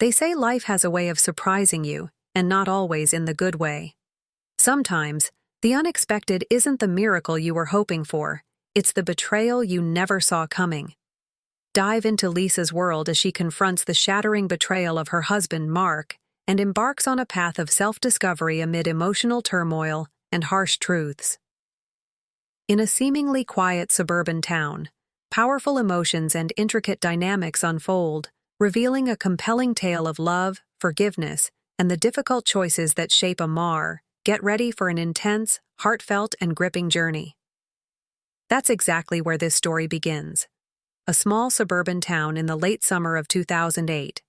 They say life has a way of surprising you, and not always in the good way. Sometimes, the unexpected isn't the miracle you were hoping for, it's the betrayal you never saw coming. Dive into Lisa's world as she confronts the shattering betrayal of her husband, Mark, and embarks on a path of self-discovery amid emotional turmoil and harsh truths. In a seemingly quiet suburban town, powerful emotions and intricate dynamics unfold, revealing a compelling tale of love, forgiveness, and the difficult choices that shape a mar. Get ready for an intense, heartfelt, and gripping journey. That's exactly where this story begins. A small suburban town in the late summer of 2008.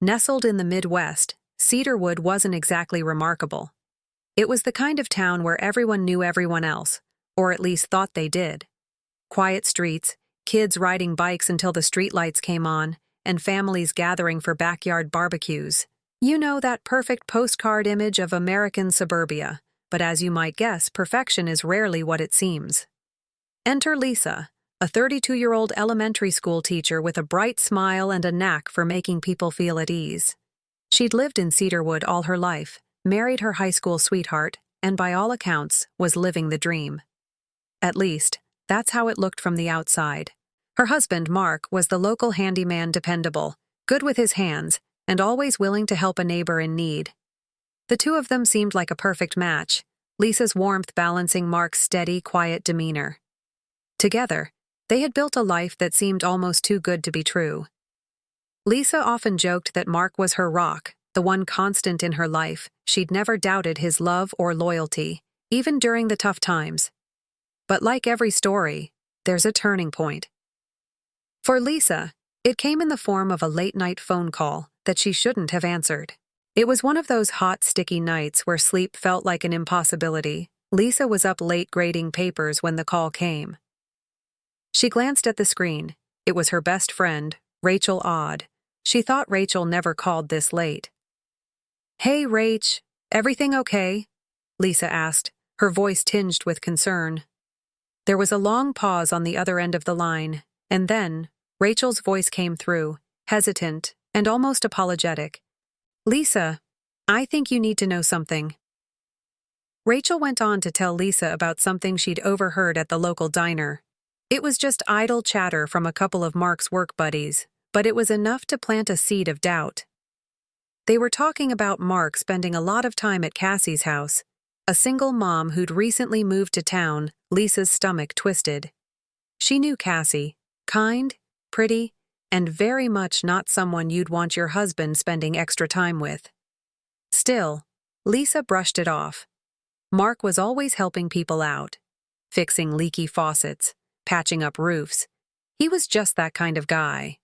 Nestled in the Midwest, Cedarwood wasn't exactly remarkable. It was the kind of town where everyone knew everyone else, or at least thought they did. Quiet streets, kids riding bikes until the streetlights came on, and families gathering for backyard barbecues. You know, that perfect postcard image of American suburbia, but as you might guess, perfection is rarely what it seems. Enter Lisa, a 32-year-old elementary school teacher with a bright smile and a knack for making people feel at ease. She'd lived in Cedarwood all her life, married her high school sweetheart, and by all accounts, was living the dream. At least, that's how it looked from the outside. Her husband, Mark, was the local handyman, dependable, good with his hands, and always willing to help a neighbor in need. The two of them seemed like a perfect match, Lisa's warmth balancing Mark's steady, quiet demeanor. Together, they had built a life that seemed almost too good to be true. Lisa often joked that Mark was her rock, the one constant in her life. She'd never doubted his love or loyalty, even during the tough times. But like every story, there's a turning point. For Lisa, it came in the form of a late-night phone call that she shouldn't have answered. It was one of those hot, sticky nights where sleep felt like an impossibility. Lisa was up late grading papers when the call came. She glanced at the screen. It was her best friend, Rachel Odd. She thought Rachel never called this late. "Hey, Rach, everything okay?" Lisa asked, her voice tinged with concern. There was a long pause on the other end of the line, and then Rachel's voice came through, hesitant and almost apologetic. "Lisa, I think you need to know something." Rachel went on to tell Lisa about something she'd overheard at the local diner. It was just idle chatter from a couple of Mark's work buddies, but it was enough to plant a seed of doubt. They were talking about Mark spending a lot of time at Cassie's house, a single mom who'd recently moved to town. Lisa's stomach twisted. She knew Cassie, kind, pretty, and very much not someone you'd want your husband spending extra time with. Still, Lisa brushed it off. Mark was always helping people out, fixing leaky faucets, patching up roofs. He was just that kind of guy.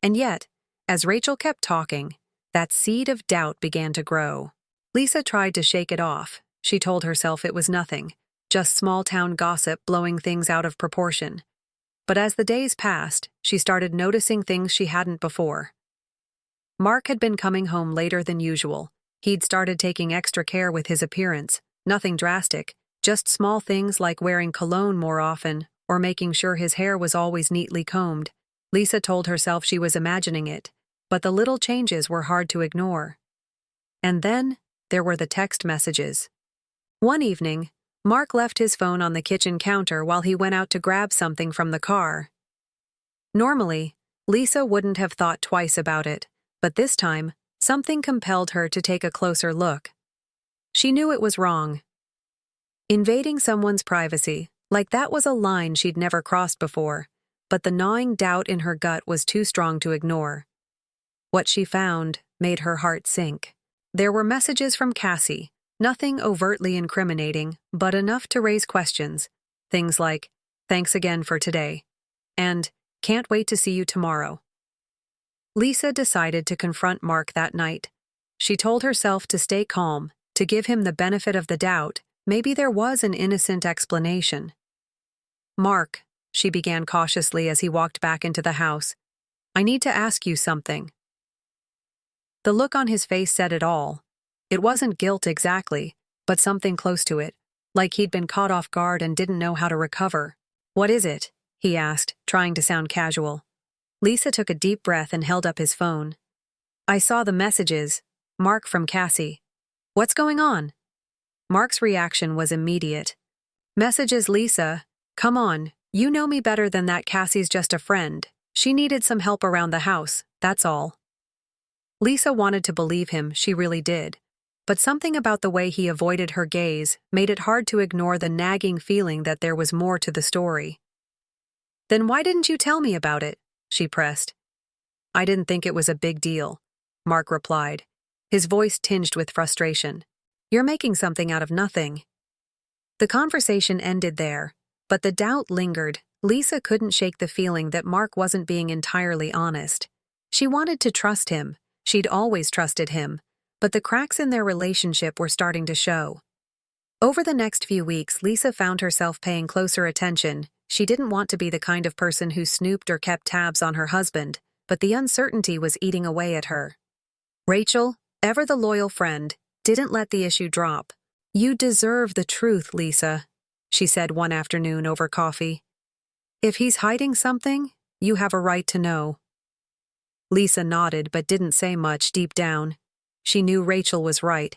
And yet, as Rachel kept talking, that seed of doubt began to grow. Lisa tried to shake it off. She told herself it was nothing, just small-town gossip blowing things out of proportion. But as the days passed, she started noticing things she hadn't before. Mark had been coming home later than usual. He'd started taking extra care with his appearance, nothing drastic, just small things like wearing cologne more often or making sure his hair was always neatly combed. Lisa told herself she was imagining it, but the little changes were hard to ignore. And then, there were the text messages. One evening, Mark left his phone on the kitchen counter while he went out to grab something from the car. Normally, Lisa wouldn't have thought twice about it, but this time, something compelled her to take a closer look. She knew it was wrong. Invading someone's privacy, like that was a line she'd never crossed before, but the gnawing doubt in her gut was too strong to ignore. What she found made her heart sink. There were messages from Cassie, nothing overtly incriminating, but enough to raise questions. Things like, "Thanks again for today," and "Can't wait to see you tomorrow." Lisa decided to confront Mark that night. She told herself to stay calm, to give him the benefit of the doubt. Maybe there was an innocent explanation. "Mark," she began cautiously as he walked back into the house, "I need to ask you something." The look on his face said it all. It wasn't guilt exactly, but something close to it, like he'd been caught off guard and didn't know how to recover. "What is it?" he asked, trying to sound casual. Lisa took a deep breath and held up his phone. I saw the messages. Mark from Cassie. What's going on? Mark's reaction was immediate. Messages, Lisa. Come on, you know me better than that. Cassie's just a friend. She needed some help around the house, that's all. Lisa wanted to believe him, she really did. But something about the way he avoided her gaze made it hard to ignore the nagging feeling that there was more to the story. Then why didn't you tell me about it? She pressed. I didn't think it was a big deal, Mark replied, his voice tinged with frustration. You're making something out of nothing. The conversation ended there, but the doubt lingered. Lisa couldn't shake the feeling that Mark wasn't being entirely honest. She wanted to trust him. She'd always trusted him, but the cracks in their relationship were starting to show. Over the next few weeks, Lisa found herself paying closer attention. She didn't want to be the kind of person who snooped or kept tabs on her husband, but the uncertainty was eating away at her. Rachel, ever the loyal friend, didn't let the issue drop. You deserve the truth, Lisa, she said one afternoon over coffee. If he's hiding something, you have a right to know. Lisa nodded but didn't say much deep down. She knew Rachel was right,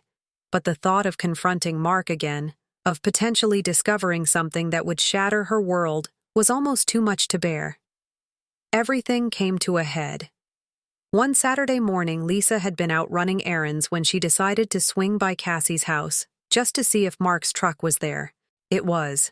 but the thought of confronting Mark again, of potentially discovering something that would shatter her world, was almost too much to bear. Everything came to a head. One Saturday morning, Lisa had been out running errands when she decided to swing by Cassie's house, just to see if Mark's truck was there. It was.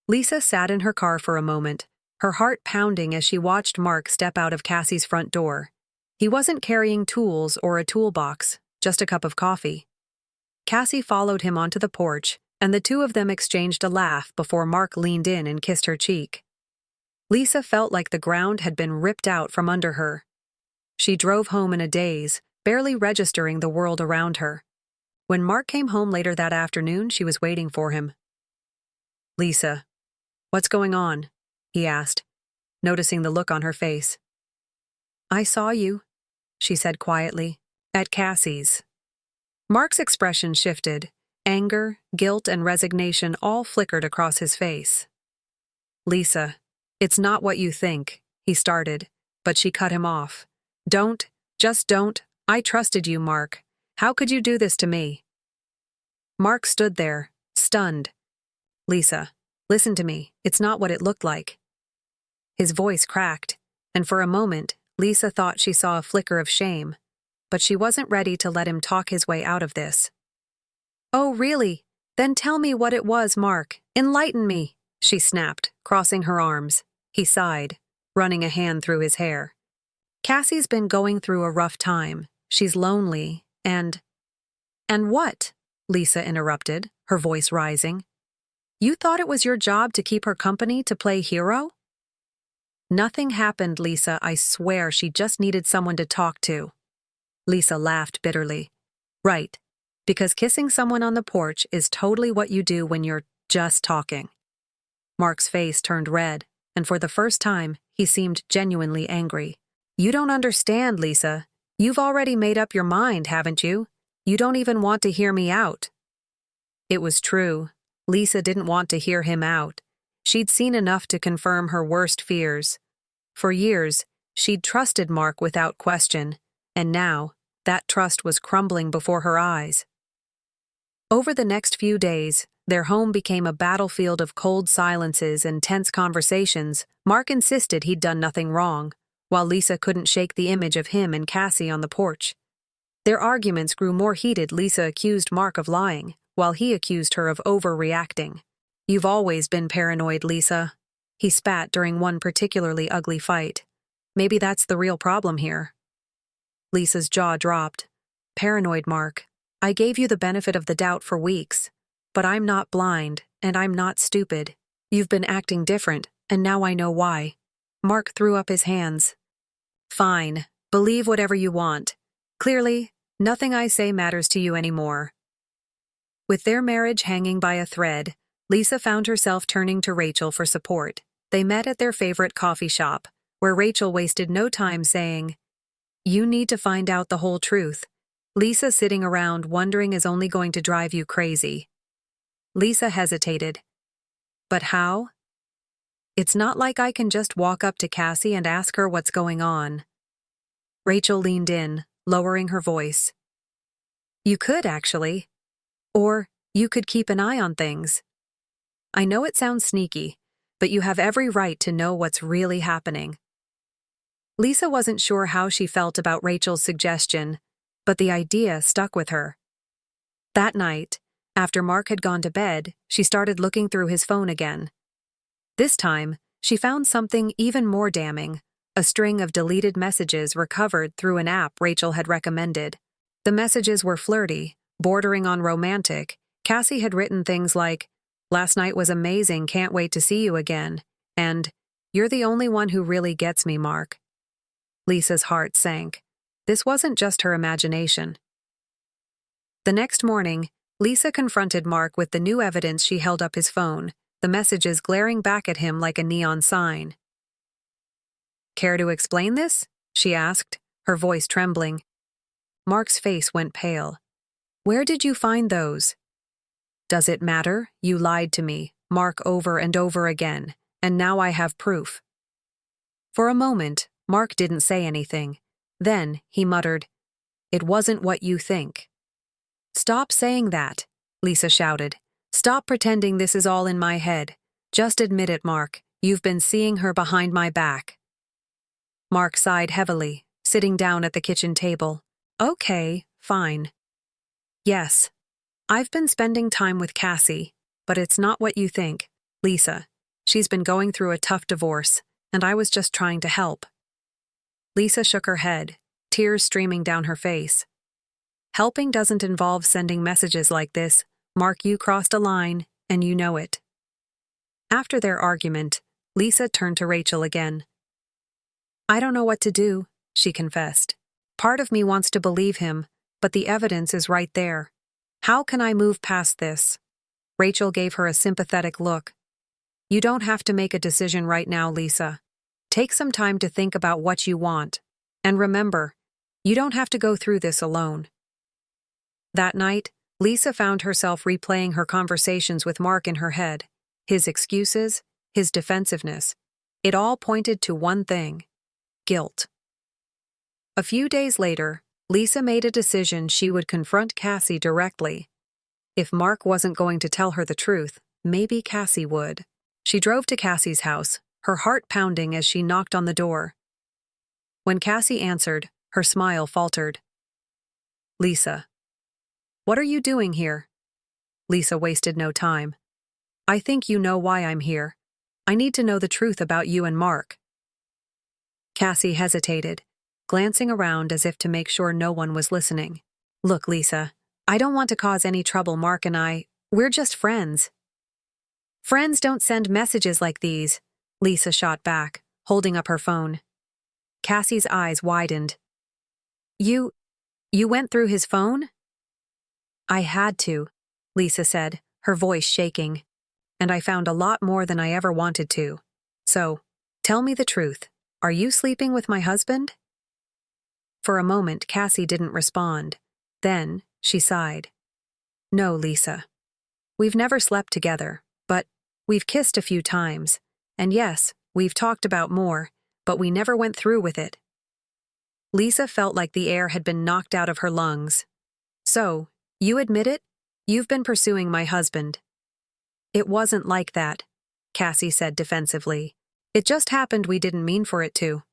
Lisa sat in her car for a moment, her heart pounding as she watched Mark step out of Cassie's front door. He wasn't carrying tools or a toolbox, just a cup of coffee. Cassie followed him onto the porch, and the two of them exchanged a laugh before Mark leaned in and kissed her cheek. Lisa felt like the ground had been ripped out from under her. She drove home in a daze, barely registering the world around her. When Mark came home later that afternoon, she was waiting for him. Lisa, what's going on? He asked, noticing the look on her face. I saw you, she said quietly, at Cassie's. Mark's expression shifted. Anger, guilt, and resignation all flickered across his face. Lisa, it's not what you think, he started, but she cut him off. Just don't. I trusted you, Mark. How could you do this to me? Mark stood there, stunned. Lisa, listen to me. It's not what it looked like. His voice cracked, and for a moment, Lisa thought she saw a flicker of shame, but she wasn't ready to let him talk his way out of this. Oh, really? Then tell me what it was, Mark. Enlighten me, she snapped, crossing her arms. He sighed, running a hand through his hair. Cassie's been going through a rough time. She's lonely, and what? Lisa interrupted, her voice rising. You thought it was your job to keep her company, to play hero? Nothing happened, Lisa. I swear she just needed someone to talk to. Lisa laughed bitterly. Right, because kissing someone on the porch is totally what you do when you're just talking. Mark's face turned red, and for the first time, he seemed genuinely angry. You don't understand, Lisa. You've already made up your mind, haven't you? You don't even want to hear me out. It was true. Lisa didn't want to hear him out. She'd seen enough to confirm her worst fears. For years, she'd trusted Mark without question, and now, that trust was crumbling before her eyes. Over the next few days, their home became a battlefield of cold silences and tense conversations. Mark insisted he'd done nothing wrong, while Lisa couldn't shake the image of him and Cassie on the porch. Their arguments grew more heated. Lisa accused Mark of lying, while he accused her of overreacting. You've always been paranoid, Lisa, he spat during one particularly ugly fight. Maybe that's the real problem here. Lisa's jaw dropped. Paranoid, Mark. I gave you the benefit of the doubt for weeks. But I'm not blind, and I'm not stupid. You've been acting different, and now I know why. Mark threw up his hands. Fine, believe whatever you want. Clearly, nothing I say matters to you anymore. With their marriage hanging by a thread, Lisa found herself turning to Rachel for support. They met at their favorite coffee shop, where Rachel wasted no time saying, You need to find out the whole truth. Lisa sitting around wondering is only going to drive you crazy. Lisa hesitated. But how? It's not like I can just walk up to Cassie and ask her what's going on. Rachel leaned in, lowering her voice. You could, actually. Or you could keep an eye on things. I know it sounds sneaky, but you have every right to know what's really happening. Lisa wasn't sure how she felt about Rachel's suggestion, but the idea stuck with her. That night, after Mark had gone to bed, she started looking through his phone again. This time, she found something even more damning, a string of deleted messages recovered through an app Rachel had recommended. The messages were flirty, bordering on romantic. Cassie had written things like, "Last night was amazing, can't wait to see you again," and "You're the only one who really gets me, Mark." Lisa's heart sank. This wasn't just her imagination. The next morning, Lisa confronted Mark with the new evidence. She held up his phone, the messages glaring back at him like a neon sign. "Care to explain this?" she asked, her voice trembling. Mark's face went pale. "Where did you find those?" "Does it matter? You lied to me, Mark, over and over again, and now I have proof." For a moment, Mark didn't say anything. Then, he muttered, "It wasn't what you think." "Stop saying that," Lisa shouted. "Stop pretending this is all in my head. Just admit it, Mark. You've been seeing her behind my back." Mark sighed heavily, sitting down at the kitchen table. "Okay, fine. Yes, I've been spending time with Cassie, but it's not what you think, Lisa. She's been going through a tough divorce, and I was just trying to help." Lisa shook her head, tears streaming down her face. "Helping doesn't involve sending messages like this. Mark, you crossed a line, and you know it." After their argument, Lisa turned to Rachel again. "I don't know what to do," she confessed. "Part of me wants to believe him, but the evidence is right there. How can I move past this?" Rachel gave her a sympathetic look. "You don't have to make a decision right now, Lisa. Take some time to think about what you want. And remember, you don't have to go through this alone." That night, Lisa found herself replaying her conversations with Mark in her head. His excuses, his defensiveness. It all pointed to one thing: guilt. A few days later, Lisa made a decision. She would confront Cassie directly. If Mark wasn't going to tell her the truth, maybe Cassie would. She drove to Cassie's house, her heart pounding as she knocked on the door. When Cassie answered, her smile faltered. "Lisa. What are you doing here?" Lisa wasted no time. "I think you know why I'm here. I need to know the truth about you and Mark." Cassie hesitated, glancing around as if to make sure no one was listening. "Look, Lisa, I don't want to cause any trouble. Mark and we're just friends." "Friends don't send messages like these," Lisa shot back, holding up her phone. Cassie's eyes widened. You went through his phone?" "I had to," Lisa said, her voice shaking. "And I found a lot more than I ever wanted to. So, tell me the truth. Are you sleeping with my husband?" For a moment, Cassie didn't respond. Then, she sighed. "No, Lisa. We've never slept together, but we've kissed a few times. And yes, we've talked about more, but we never went through with it." Lisa felt like the air had been knocked out of her lungs. "So, you admit it? You've been pursuing my husband." "It wasn't like that," Cassie said defensively. "It just happened. We didn't mean for it to."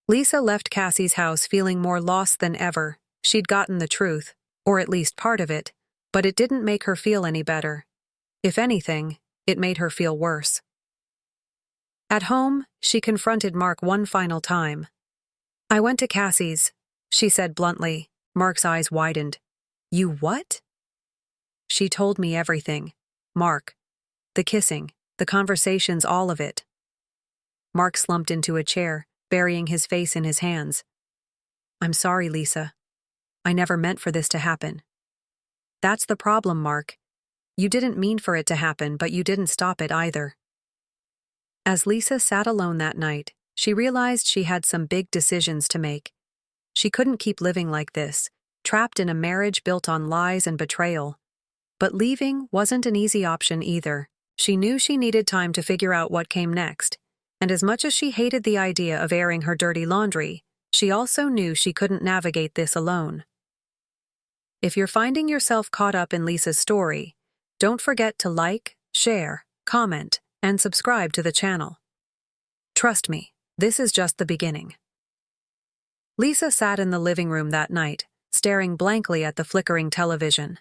Lisa left Cassie's house feeling more lost than ever. She'd gotten the truth, or at least part of it, but it didn't make her feel any better. If anything, it made her feel worse. At home, she confronted Mark one final time. "I went to Cassie's," she said bluntly. Mark's eyes widened. "You what?" "She told me everything. Mark. The kissing, the conversations, all of it." Mark slumped into a chair, burying his face in his hands. "I'm sorry, Lisa. I never meant for this to happen." "That's the problem, Mark. You didn't mean for it to happen, but you didn't stop it either." As Lisa sat alone that night, she realized she had some big decisions to make. She couldn't keep living like this, trapped in a marriage built on lies and betrayal. But leaving wasn't an easy option either. She knew she needed time to figure out what came next, and as much as she hated the idea of airing her dirty laundry, She also knew she couldn't navigate this alone. If you're finding yourself caught up in Lisa's story, don't forget to like, share, comment, and subscribe to the channel. Trust me, this is just the beginning. Lisa sat in the living room that night, staring blankly at the flickering television.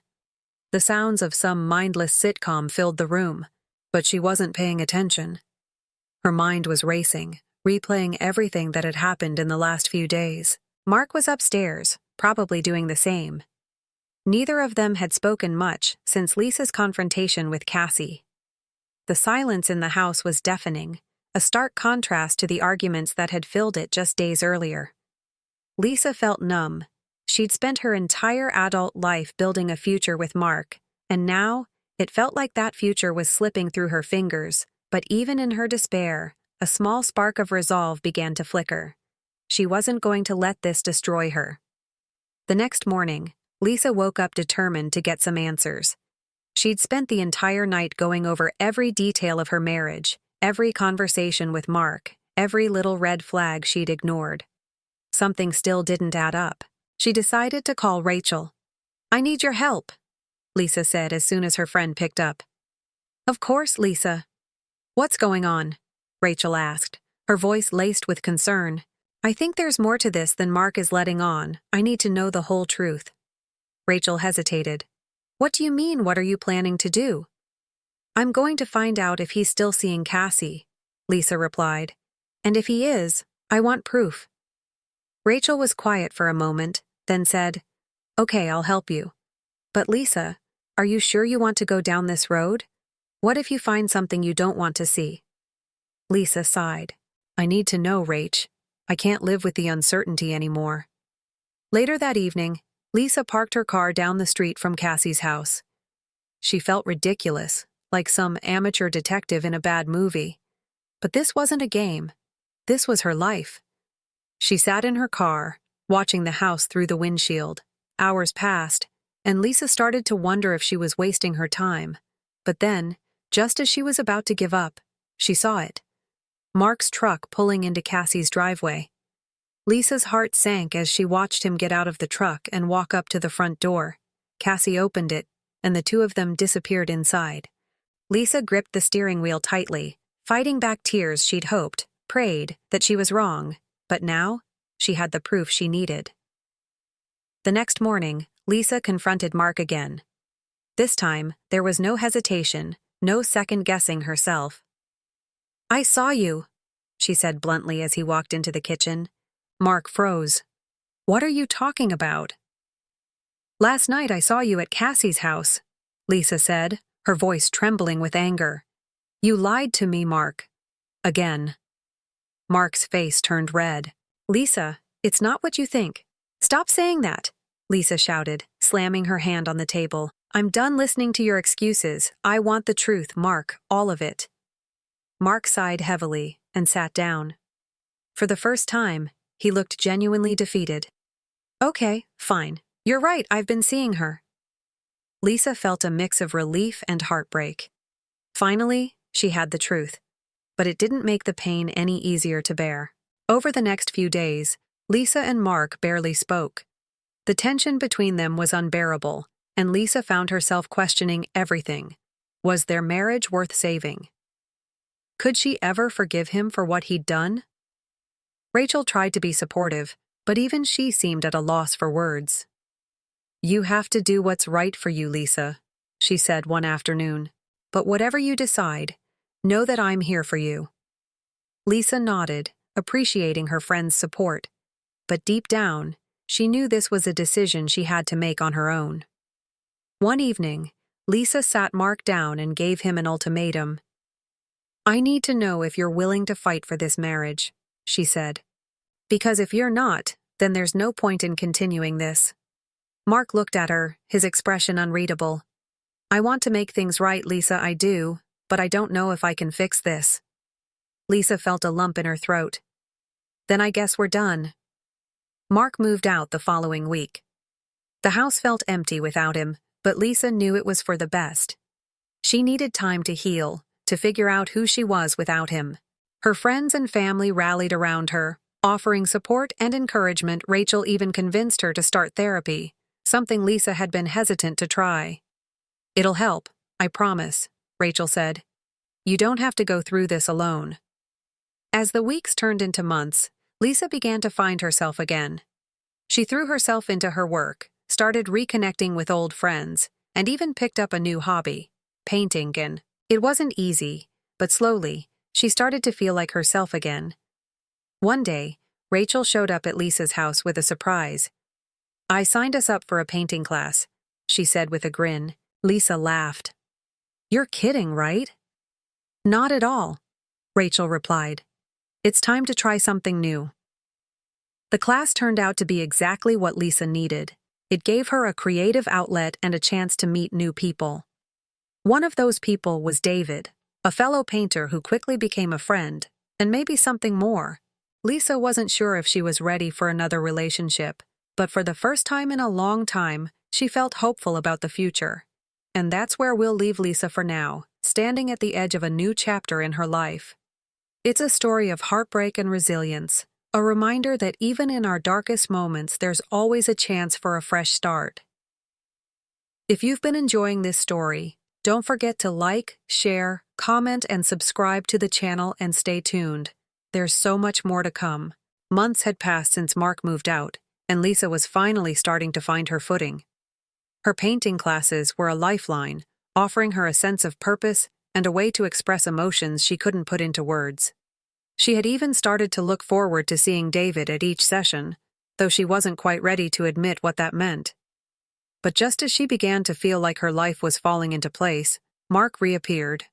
The sounds of some mindless sitcom filled the room, but she wasn't paying attention. Her mind was racing, replaying everything that had happened in the last few days. Mark was upstairs, probably doing the same. Neither of them had spoken much since Lisa's confrontation with Cassie. The silence in the house was deafening, a stark contrast to the arguments that had filled it just days earlier. Lisa felt numb. She'd spent her entire adult life building a future with Mark, and now it felt like that future was slipping through her fingers. But even in her despair, a small spark of resolve began to flicker. She wasn't going to let this destroy her. The next morning, Lisa woke up determined to get some answers. She'd spent the entire night going over every detail of her marriage, every conversation with Mark, every little red flag she'd ignored. Something still didn't add up. She decided to call Rachel. "I need your help," Lisa said as soon as her friend picked up. "Of course, Lisa." "What's going on?" Rachel asked, her voice laced with concern. "I think there's more to this than Mark is letting on. I need to know the whole truth." Rachel hesitated. "What do you mean, what are you planning to do?" "I'm going to find out if he's still seeing Cassie," Lisa replied. "And if he is, I want proof." Rachel was quiet for a moment, then said, "Okay, I'll help you. But Lisa, are you sure you want to go down this road? What if you find something you don't want to see?" Lisa sighed. "I need to know, Rach. I can't live with the uncertainty anymore." Later that evening, Lisa parked her car down the street from Cassie's house. She felt ridiculous, like some amateur detective in a bad movie. But this wasn't a game. This was her life. She sat in her car, watching the house through the windshield. Hours passed, and Lisa started to wonder if she was wasting her time. But then, just as she was about to give up, she saw it. Mark's truck pulling into Cassie's driveway. Lisa's heart sank as she watched him get out of the truck and walk up to the front door. Cassie opened it, and the two of them disappeared inside. Lisa gripped the steering wheel tightly, fighting back tears she'd hoped, prayed, that she was wrong. But now, she had the proof she needed. The next morning, Lisa confronted Mark again. This time, there was no hesitation, no second-guessing herself. "I saw you," she said bluntly as he walked into the kitchen. Mark froze. "What are you talking about?" "Last night I saw you at Cassie's house," Lisa said, her voice trembling with anger. "You lied to me, Mark." Again. Mark's face turned red. "Lisa, it's not what you think. Stop saying that," Lisa shouted, slamming her hand on the table. "I'm done listening to your excuses. I want the truth, Mark, all of it." Mark sighed heavily and sat down. For the first time, he looked genuinely defeated. "Okay, fine. You're right, I've been seeing her." Lisa felt a mix of relief and heartbreak. Finally, she had the truth. But it didn't make the pain any easier to bear. Over the next few days, Lisa and Mark barely spoke. The tension between them was unbearable, and Lisa found herself questioning everything. Was their marriage worth saving? Could she ever forgive him for what he'd done? Rachel tried to be supportive, but even she seemed at a loss for words. "You have to do what's right for you, Lisa," she said one afternoon. "But whatever you decide, know that I'm here for you." Lisa nodded, appreciating her friend's support. But deep down, she knew this was a decision she had to make on her own. One evening, Lisa sat Mark down and gave him an ultimatum. "I need to know if you're willing to fight for this marriage," she said. "Because if you're not, then there's no point in continuing this." Mark looked at her, his expression unreadable. "I want to make things right, Lisa, I do, but I don't know if I can fix this." Lisa felt a lump in her throat. "Then I guess we're done." Mark moved out the following week. The house felt empty without him, but Lisa knew it was for the best. She needed time to heal, to figure out who she was without him. Her friends and family rallied around her, Offering support and encouragement, Rachel even convinced her to start therapy, something Lisa had been hesitant to try. "It'll help, I promise," Rachel said. "You don't have to go through this alone." As the weeks turned into months, Lisa began to find herself again. She threw herself into her work, started reconnecting with old friends, and even picked up a new hobby, painting, and it wasn't easy, but slowly, she started to feel like herself again. One day, Rachel showed up at Lisa's house with a surprise. "I signed us up for a painting class," she said with a grin. Lisa laughed. "You're kidding, right?" "Not at all," Rachel replied. "It's time to try something new." The class turned out to be exactly what Lisa needed. It gave her a creative outlet and a chance to meet new people. One of those people was David, a fellow painter who quickly became a friend, and maybe something more. Lisa wasn't sure if she was ready for another relationship, but for the first time in a long time, she felt hopeful about the future. And that's where we'll leave Lisa for now, standing at the edge of a new chapter in her life. It's a story of heartbreak and resilience, a reminder that even in our darkest moments, there's always a chance for a fresh start. If you've been enjoying this story, don't forget to like, share, comment, and subscribe to the channel and stay tuned. There's so much more to come. Months had passed since Mark moved out, and Lisa was finally starting to find her footing. Her painting classes were a lifeline, offering her a sense of purpose and a way to express emotions she couldn't put into words. She had even started to look forward to seeing David at each session, though she wasn't quite ready to admit what that meant. But just as she began to feel like her life was falling into place, Mark reappeared.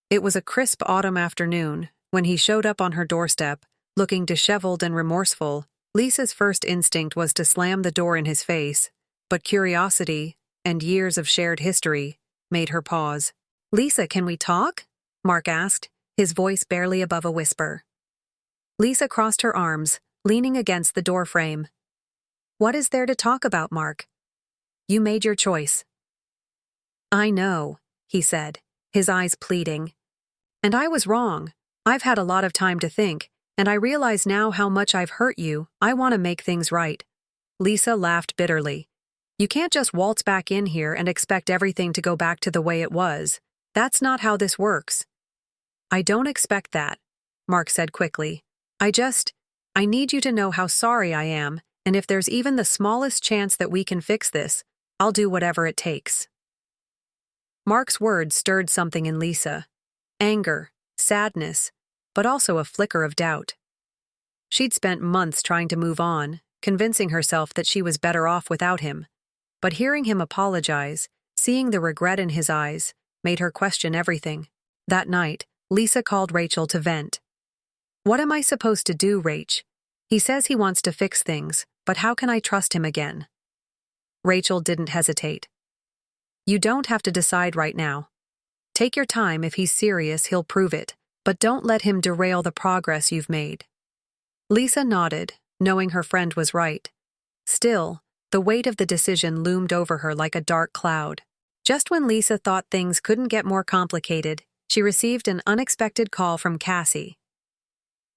It was a crisp autumn afternoon when he showed up on her doorstep, looking disheveled and remorseful. Lisa's first instinct was to slam the door in his face, but curiosity, and years of shared history, made her pause. "Lisa, can we talk?" Mark asked, his voice barely above a whisper. Lisa crossed her arms, leaning against the doorframe. "What is there to talk about, Mark? You made your choice." "I know," he said, his eyes pleading. "And I was wrong. I've had a lot of time to think, and I realize now how much I've hurt you. I want to make things right." Lisa laughed bitterly. "You can't just waltz back in here and expect everything to go back to the way it was. That's not how this works." "I don't expect that," Mark said quickly. I need you to know how sorry I am, and if there's even the smallest chance that we can fix this, I'll do whatever it takes." Mark's words stirred something in Lisa. Anger, sadness, but also a flicker of doubt. She'd spent months trying to move on, convincing herself that she was better off without him. But hearing him apologize, seeing the regret in his eyes, made her question everything. That night, Lisa called Rachel to vent. "What am I supposed to do, Rach? He says he wants to fix things, but how can I trust him again?" Rachel didn't hesitate. "You don't have to decide right now. Take your time. If he's serious, he'll prove it, but don't let him derail the progress you've made." Lisa nodded, knowing her friend was right. Still, the weight of the decision loomed over her like a dark cloud. Just when Lisa thought things couldn't get more complicated, she received an unexpected call from Cassie.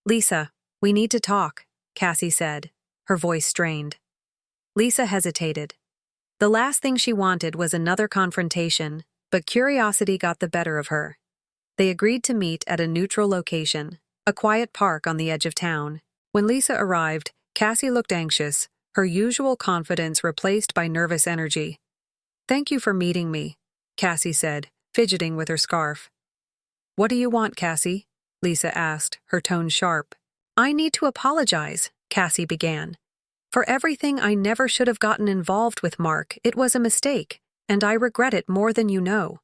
"Lisa, we need to talk," Cassie said, her voice strained. Lisa hesitated. The last thing she wanted was another confrontation, but curiosity got the better of her. They agreed to meet at a neutral location, a quiet park on the edge of town. When Lisa arrived, Cassie looked anxious, her usual confidence replaced by nervous energy. "Thank you for meeting me," Cassie said, fidgeting with her scarf. "What do you want, Cassie?" Lisa asked, her tone sharp. "I need to apologize," Cassie began. "For everything. I never should have gotten involved with Mark. It was a mistake, and I regret it more than you know."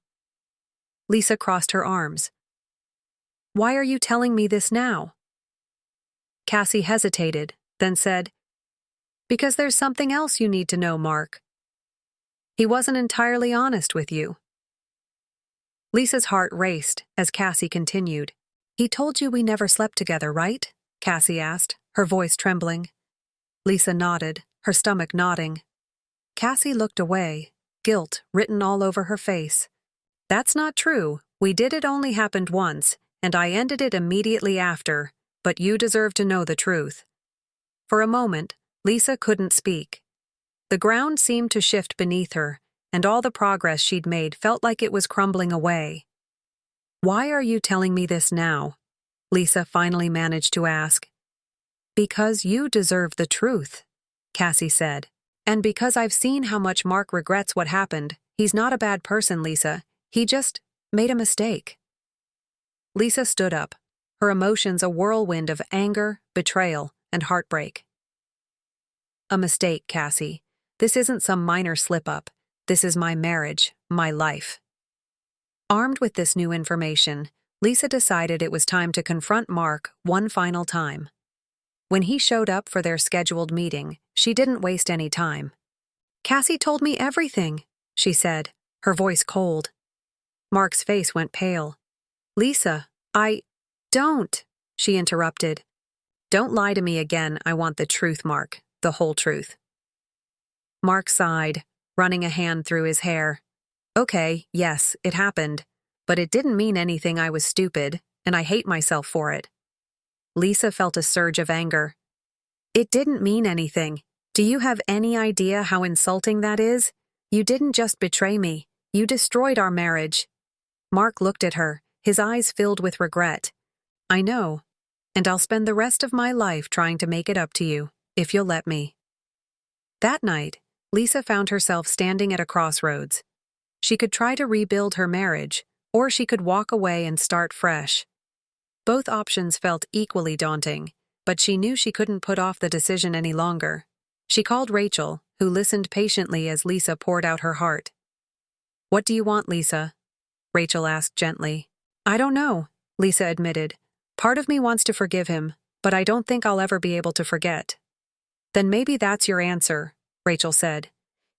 Lisa crossed her arms. "Why are you telling me this now?" Cassie hesitated, then said, "Because there's something else you need to know, Mark. He wasn't entirely honest with you." Lisa's heart raced as Cassie continued. "He told you we never slept together, right?" Cassie asked, her voice trembling. Lisa nodded, her stomach knotting. Cassie looked away, guilt written all over her face. "That's not true. We did. It only happened once, and I ended it immediately after. but you deserve to know the truth." For a moment, Lisa couldn't speak. The ground seemed to shift beneath her, and all the progress she'd made felt like it was crumbling away. "Why are you telling me this now?" Lisa finally managed to ask. "Because you deserve the truth," Cassie said. "And because I've seen how much Mark regrets what happened. He's not a bad person, Lisa. He just made a mistake." Lisa stood up, her emotions a whirlwind of anger, betrayal, and heartbreak. "A mistake, Cassie. This isn't some minor slip-up. This is my marriage, my life." Armed with this new information, Lisa decided it was time to confront Mark one final time. When he showed up for their scheduled meeting, she didn't waste any time. "Cassie told me everything," she said, her voice cold. Mark's face went pale. "Lisa, don't," she interrupted. "Don't lie to me again. I want the truth, Mark, the whole truth." Mark sighed, running a hand through his hair. "Okay, yes, it happened, but it didn't mean anything. I was stupid, and I hate myself for it." Lisa felt a surge of anger. "It didn't mean anything. Do you have any idea how insulting that is? You didn't just betray me, you destroyed our marriage." Mark looked at her, his eyes filled with regret. "I know, and I'll spend the rest of my life trying to make it up to you, if you'll let me." That night, Lisa found herself standing at a crossroads. She could try to rebuild her marriage, or she could walk away and start fresh. Both options felt equally daunting, but she knew she couldn't put off the decision any longer. She called Rachel, who listened patiently as Lisa poured out her heart. "What do you want, Lisa?" Rachel asked gently. "I don't know," Lisa admitted. "Part of me wants to forgive him, but I don't think I'll ever be able to forget." "Then maybe that's your answer," Rachel said.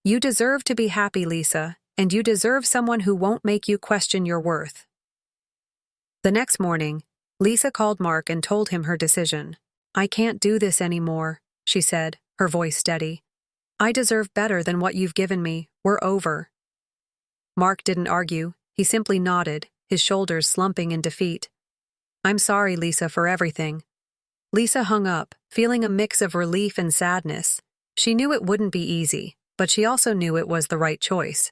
"You deserve to be happy, Lisa, and you deserve someone who won't make you question your worth." The next morning, Lisa called Mark and told him her decision. "I can't do this anymore," she said, her voice steady. "I deserve better than what you've given me. We're over." Mark didn't argue. He simply nodded, his shoulders slumping in defeat. "I'm sorry, Lisa, for everything." Lisa hung up, feeling a mix of relief and sadness. She knew it wouldn't be easy, but she also knew it was the right choice.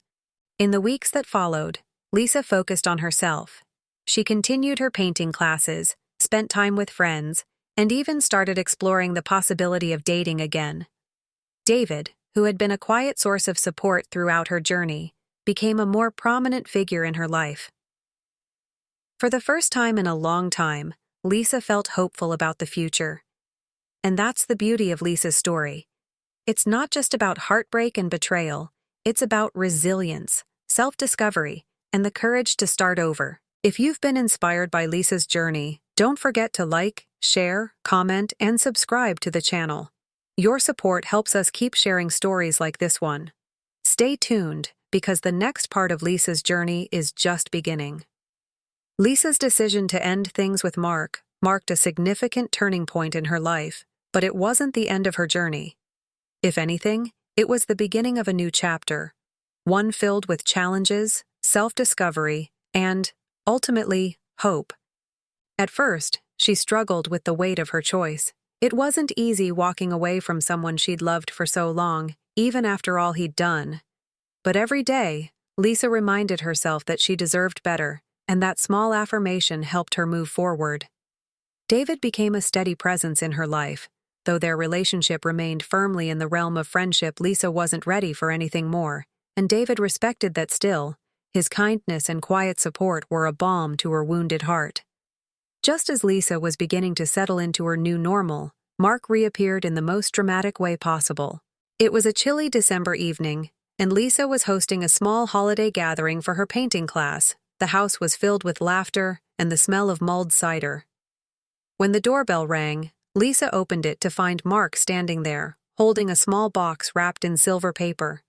In the weeks that followed, Lisa focused on herself. She continued her painting classes, spent time with friends, and even started exploring the possibility of dating again. David, who had been a quiet source of support throughout her journey, became a more prominent figure in her life. For the first time in a long time, Lisa felt hopeful about the future. And that's the beauty of Lisa's story. It's not just about heartbreak and betrayal, it's about resilience, self-discovery, and the courage to start over. If you've been inspired by Lisa's journey, don't forget to like, share, comment, and subscribe to the channel. Your support helps us keep sharing stories like this one. Stay tuned, because the next part of Lisa's journey is just beginning. Lisa's decision to end things with Mark marked a significant turning point in her life, but it wasn't the end of her journey. If anything, it was the beginning of a new chapter, one filled with challenges, self-discovery, and, ultimately, hope. At first, she struggled with the weight of her choice. It wasn't easy walking away from someone she'd loved for so long, even after all he'd done. But every day, Lisa reminded herself that she deserved better, and that small affirmation helped her move forward. David became a steady presence in her life. Though their relationship remained firmly in the realm of friendship, Lisa wasn't ready for anything more, and David respected that still. His kindness and quiet support were a balm to her wounded heart. Just as Lisa was beginning to settle into her new normal, Mark reappeared in the most dramatic way possible. It was a chilly December evening, and Lisa was hosting a small holiday gathering for her painting class. The house was filled with laughter and the smell of mulled cider. When the doorbell rang, Lisa opened it to find Mark standing there, holding a small box wrapped in silver paper.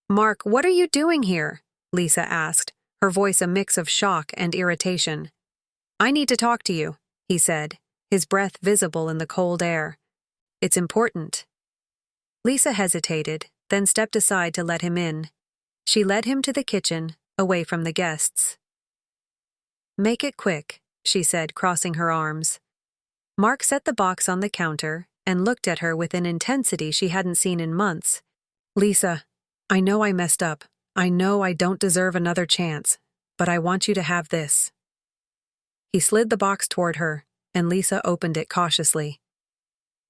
"Mark, what are you doing here?" Lisa asked, her voice a mix of shock and irritation. "I need to talk to you," he said, his breath visible in the cold air. "It's important." Lisa hesitated, then stepped aside to let him in. She led him to the kitchen, away from the guests. "Make it quick," she said, crossing her arms. Mark set the box on the counter and looked at her with an intensity she hadn't seen in months. Lisa, I know I messed up. I know I don't deserve another chance, but I want you to have this. He slid the box toward her, and Lisa opened it cautiously.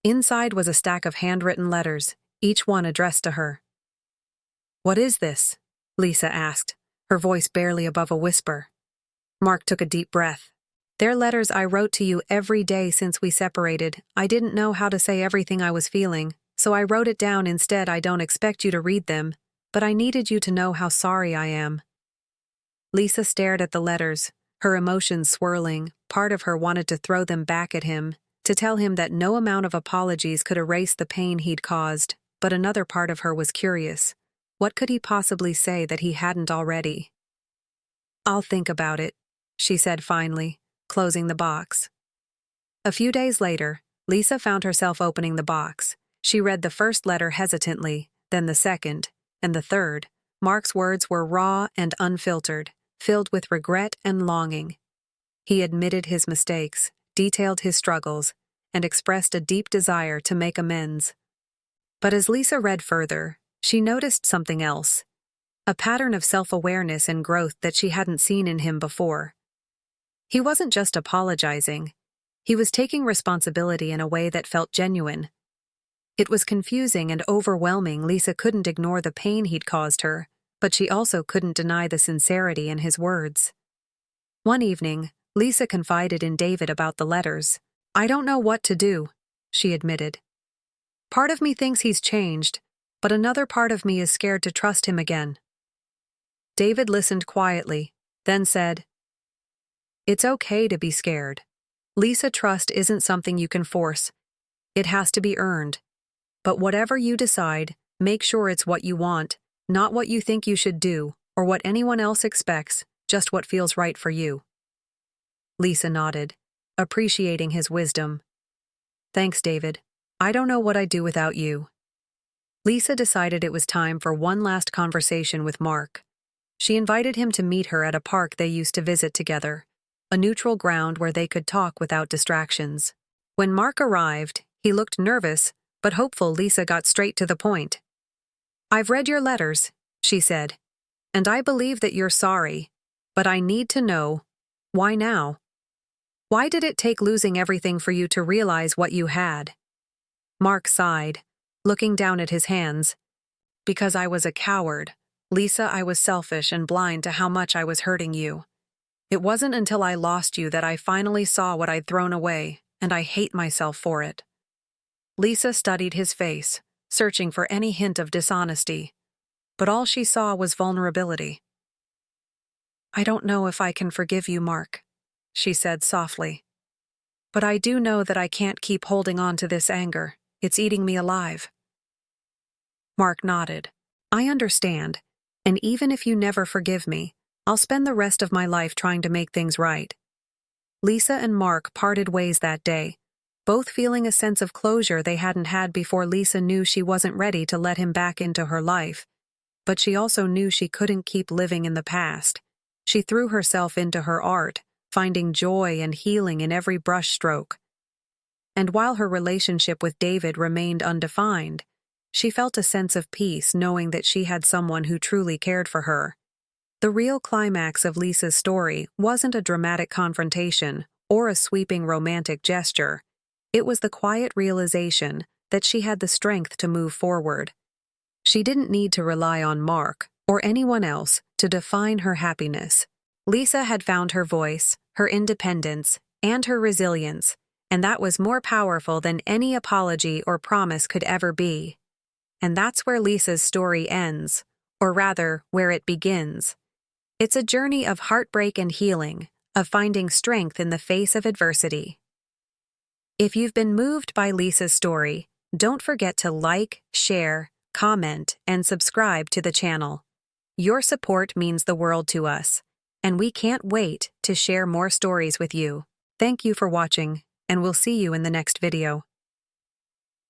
Inside was a stack of handwritten letters, each one addressed to her. What is this? Lisa asked, her voice barely above a whisper. Mark took a deep breath. They're letters I wrote to you every day since we separated. I didn't know how to say everything I was feeling, so I wrote it down instead. I don't expect you to read them, but I needed you to know how sorry I am. Lisa stared at the letters, her emotions swirling. Part of her wanted to throw them back at him, to tell him that no amount of apologies could erase the pain he'd caused, but another part of her was curious. What could he possibly say that he hadn't already? I'll think about it, she said finally, closing the box. A few days later, Lisa found herself opening the box. She read the first letter hesitantly, then the second, and the third. Mark's words were raw and unfiltered, filled with regret and longing. He admitted his mistakes, detailed his struggles, and expressed a deep desire to make amends. But as Lisa read further, she noticed something else, a pattern of self-awareness and growth that she hadn't seen in him before. He wasn't just apologizing. He was taking responsibility in a way that felt genuine. It was confusing and overwhelming. Lisa couldn't ignore the pain he'd caused her, but she also couldn't deny the sincerity in his words. One evening, Lisa confided in David about the letters. I don't know what to do, she admitted. Part of me thinks he's changed, but another part of me is scared to trust him again. David listened quietly, then said, It's okay to be scared. Lisa, trust isn't something you can force. It has to be earned. But whatever you decide, make sure it's what you want, not what you think you should do, or what anyone else expects, just what feels right for you. Lisa nodded, appreciating his wisdom. Thanks, David. I don't know what I'd do without you. Lisa decided it was time for one last conversation with Mark. She invited him to meet her at a park they used to visit together, a neutral ground where they could talk without distractions. When Mark arrived, he looked nervous, but hopeful. Lisa got straight to the point. I've read your letters, she said, and I believe that you're sorry, but I need to know, why now? Why did it take losing everything for you to realize what you had? Mark sighed, looking down at his hands. Because I was a coward. Lisa, I was selfish and blind to how much I was hurting you. It wasn't until I lost you that I finally saw what I'd thrown away, and I hate myself for it. Lisa studied his face, searching for any hint of dishonesty, but all she saw was vulnerability. I don't know if I can forgive you, Mark, she said softly. But I do know that I can't keep holding on to this anger. It's eating me alive. Mark nodded. I understand, and even if you never forgive me, I'll spend the rest of my life trying to make things right. Lisa and Mark parted ways that day, both feeling a sense of closure they hadn't had before. Lisa knew she wasn't ready to let him back into her life, but she also knew she couldn't keep living in the past. She threw herself into her art, finding joy and healing in every brushstroke. And while her relationship with David remained undefined, she felt a sense of peace knowing that she had someone who truly cared for her. The real climax of Lisa's story wasn't a dramatic confrontation or a sweeping romantic gesture. It was the quiet realization that she had the strength to move forward. She didn't need to rely on Mark or anyone else to define her happiness. Lisa had found her voice, her independence, and her resilience, and that was more powerful than any apology or promise could ever be. And that's where Lisa's story ends, or rather, where it begins. It's a journey of heartbreak and healing, of finding strength in the face of adversity. If you've been moved by Lisa's story, don't forget to like, share, comment, and subscribe to the channel. Your support means the world to us, and we can't wait to share more stories with you. Thank you for watching, and we'll see you in the next video.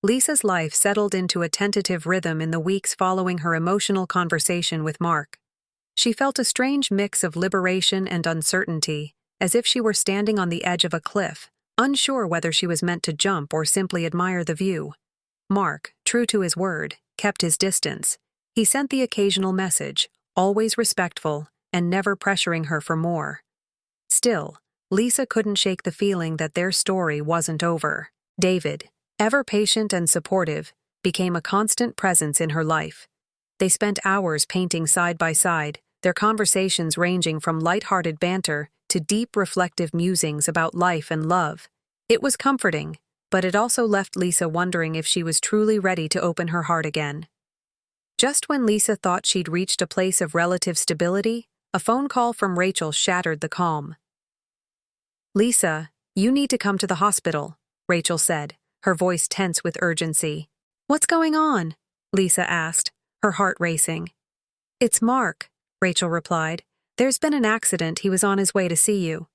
Lisa's life settled into a tentative rhythm in the weeks following her emotional conversation with Mark. She felt a strange mix of liberation and uncertainty, as if she were standing on the edge of a cliff, unsure whether she was meant to jump or simply admire the view. Mark, true to his word, kept his distance. He sent the occasional message, always respectful, and never pressuring her for more. Still, Lisa couldn't shake the feeling that their story wasn't over. David, ever patient and supportive, became a constant presence in her life. They spent hours painting side by side, their conversations ranging from light-hearted banter to deep reflective musings about life and love. It was comforting, but it also left Lisa wondering if she was truly ready to open her heart again. Just when Lisa thought she'd reached a place of relative stability, a phone call from Rachel shattered the calm. "Lisa, you need to come to the hospital," Rachel said, her voice tense with urgency. "What's going on?" Lisa asked, her heart racing. "It's Mark," Rachel replied. "There's been an accident. He was on his way to see you."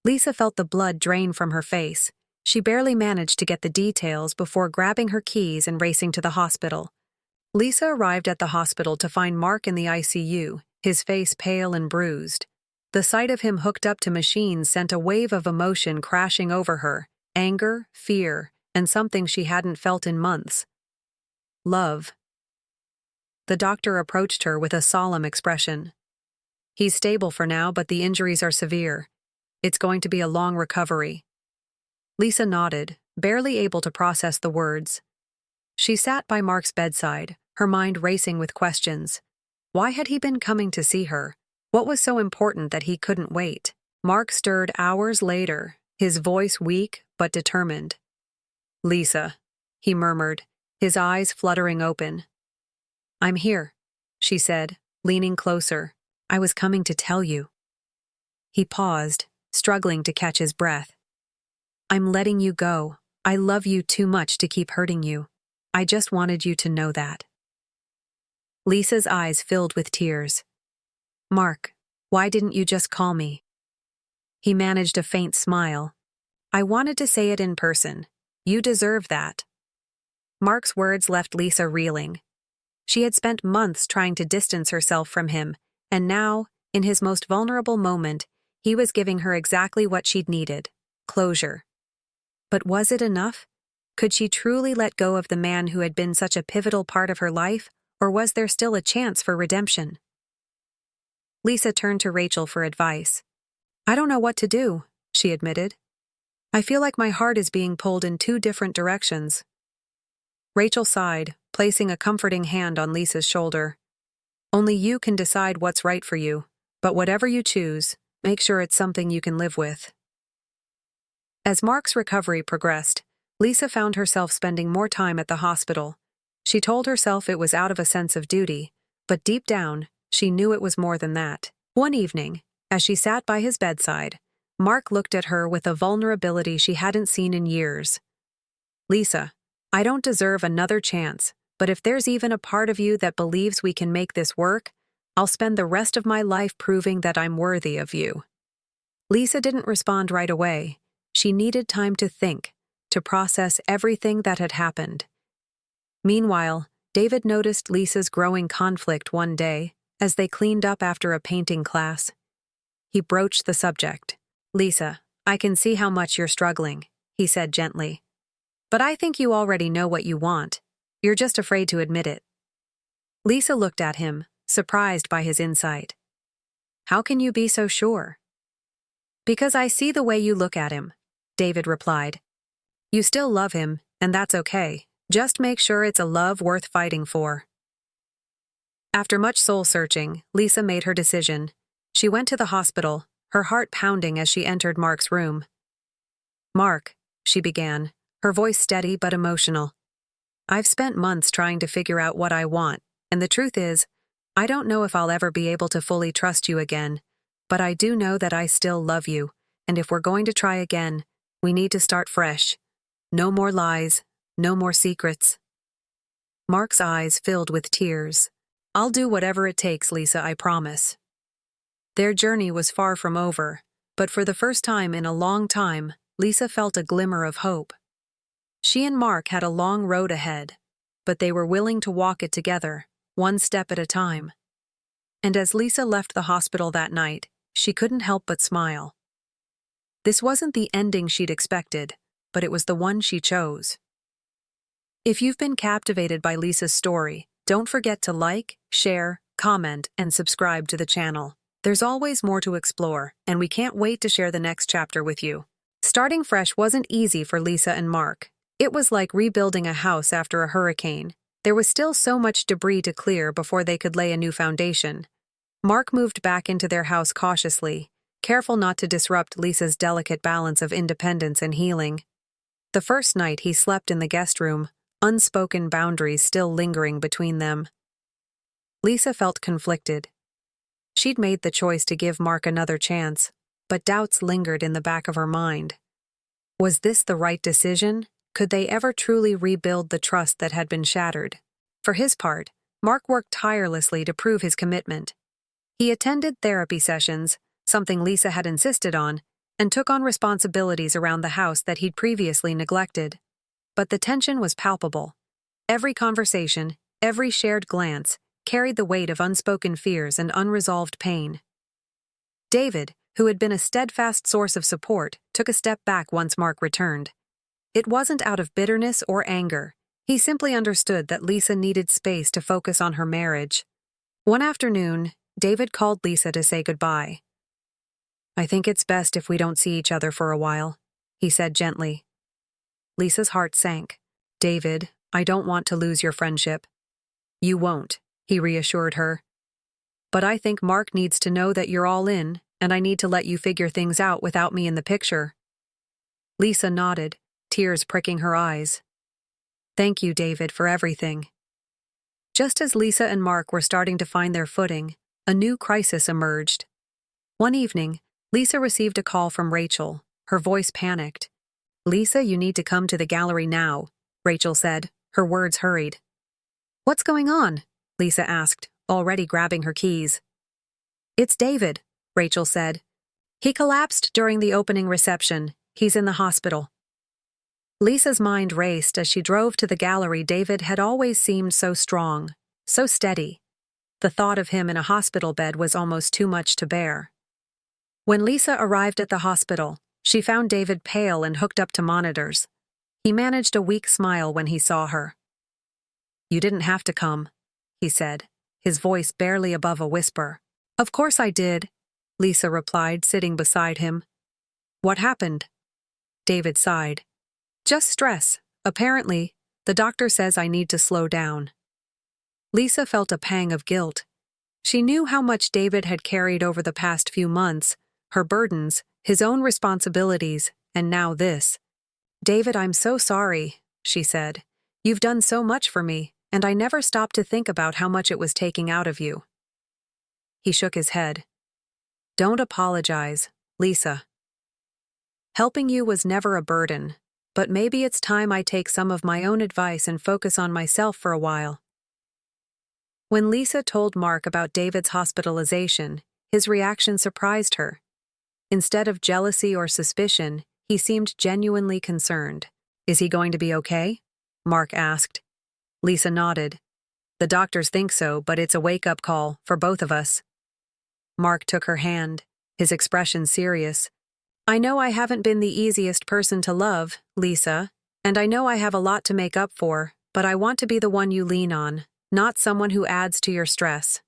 Lisa felt the blood drain from her face. She barely managed to get the details before grabbing her keys and racing to the hospital. Lisa arrived at the hospital to find Mark in the ICU, his face pale and bruised. The sight of him hooked up to machines sent a wave of emotion crashing over her: anger, fear, and something she hadn't felt in months. Love. The doctor approached her with a solemn expression. "He's stable for now, but the injuries are severe. It's going to be a long recovery." Lisa nodded, barely able to process the words. She sat by Mark's bedside, her mind racing with questions. Why had he been coming to see her? What was so important that he couldn't wait? Mark stirred hours later, his voice weak but determined. "Lisa," he murmured, his eyes fluttering open. "I'm here," she said, leaning closer. "I was coming to tell you." He paused, struggling to catch his breath. "I'm letting you go. I love you too much to keep hurting you. I just wanted you to know that." Lisa's eyes filled with tears. "Mark, why didn't you just call me?" He managed a faint smile. "I wanted to say it in person. You deserve that." Mark's words left Lisa reeling. She had spent months trying to distance herself from him, and now, in his most vulnerable moment, he was giving her exactly what she'd needed: closure. But was it enough? Could she truly let go of the man who had been such a pivotal part of her life, or was there still a chance for redemption? Lisa turned to Rachel for advice. "I don't know what to do," she admitted. "I feel like my heart is being pulled in two different directions." Rachel sighed, placing a comforting hand on Lisa's shoulder. "Only you can decide what's right for you, but whatever you choose, make sure it's something you can live with." As Mark's recovery progressed, Lisa found herself spending more time at the hospital. She told herself it was out of a sense of duty, but deep down, she knew it was more than that. One evening, as she sat by his bedside, Mark looked at her with a vulnerability she hadn't seen in years. "Lisa, I don't deserve another chance, but if there's even a part of you that believes we can make this work, I'll spend the rest of my life proving that I'm worthy of you." Lisa didn't respond right away. She needed time to think, to process everything that had happened. Meanwhile, David noticed Lisa's growing conflict one day as they cleaned up after a painting class. He broached the subject. "Lisa, I can see how much you're struggling," he said gently. "But I think you already know what you want. You're just afraid to admit it." Lisa looked at him, surprised by his insight. "How can you be so sure?" "Because I see the way you look at him," David replied. "You still love him, and that's okay. Just make sure it's a love worth fighting for." After much soul-searching, Lisa made her decision. She went to the hospital, her heart pounding as she entered Mark's room. "Mark," she began, her voice steady but emotional. "I've spent months trying to figure out what I want, and the truth is, I don't know if I'll ever be able to fully trust you again, but I do know that I still love you, and if we're going to try again, we need to start fresh. No more lies, no more secrets." Mark's eyes filled with tears. "I'll do whatever it takes, Lisa, I promise." Their journey was far from over, but for the first time in a long time, Lisa felt a glimmer of hope. She and Mark had a long road ahead, but they were willing to walk it together, one step at a time. And as Lisa left the hospital that night, she couldn't help but smile. This wasn't the ending she'd expected, but it was the one she chose. If you've been captivated by Lisa's story, don't forget to like, share, comment, and subscribe to the channel. There's always more to explore, and we can't wait to share the next chapter with you. Starting fresh wasn't easy for Lisa and Mark. It was like rebuilding a house after a hurricane. There was still so much debris to clear before they could lay a new foundation. Mark moved back into their house cautiously, careful not to disrupt Lisa's delicate balance of independence and healing. The first night he slept in the guest room, unspoken boundaries still lingering between them. Lisa felt conflicted. She'd made the choice to give Mark another chance, but doubts lingered in the back of her mind. Was this the right decision? Could they ever truly rebuild the trust that had been shattered? For his part, Mark worked tirelessly to prove his commitment. He attended therapy sessions, something Lisa had insisted on, and took on responsibilities around the house that he'd previously neglected. But the tension was palpable. Every conversation, every shared glance, carried the weight of unspoken fears and unresolved pain. David, who had been a steadfast source of support, took a step back once Mark returned. It wasn't out of bitterness or anger. He simply understood that Lisa needed space to focus on her marriage. One afternoon, David called Lisa to say goodbye. "I think it's best if we don't see each other for a while," he said gently. Lisa's heart sank. "David, I don't want to lose your friendship." "You won't," he reassured her. "But I think Mark needs to know that you're all in, and I need to let you figure things out without me in the picture." Lisa nodded, tears pricking her eyes. "Thank you, David, for everything." Just as Lisa and Mark were starting to find their footing, a new crisis emerged. One evening, Lisa received a call from Rachel, her voice panicked. "Lisa, you need to come to the gallery now," Rachel said, her words hurried. "What's going on?" Lisa asked, already grabbing her keys. "It's David," Rachel said. "He collapsed during the opening reception. He's in the hospital." Lisa's mind raced as she drove to the gallery. David had always seemed so strong, so steady. The thought of him in a hospital bed was almost too much to bear. When Lisa arrived at the hospital, she found David pale and hooked up to monitors. He managed a weak smile when he saw her. "You didn't have to come," he said, his voice barely above a whisper. "Of course I did," Lisa replied, sitting beside him. "What happened?" David sighed. "Just stress. Apparently, the doctor says I need to slow down." Lisa felt a pang of guilt. She knew how much David had carried over the past few months, her burdens, his own responsibilities, and now this. "David, I'm so sorry," she said. "You've done so much for me, and I never stopped to think about how much it was taking out of you." He shook his head. "Don't apologize, Lisa. Helping you was never a burden. But maybe it's time I take some of my own advice and focus on myself for a while." When Lisa told Mark about David's hospitalization, his reaction surprised her. Instead of jealousy or suspicion, he seemed genuinely concerned. "Is he going to be okay?" Mark asked. Lisa nodded. "The doctors think so, but it's a wake-up call for both of us." Mark took her hand, his expression serious. "I know I haven't been the easiest person to love, Lisa, and I know I have a lot to make up for, but I want to be the one you lean on, not someone who adds to your stress."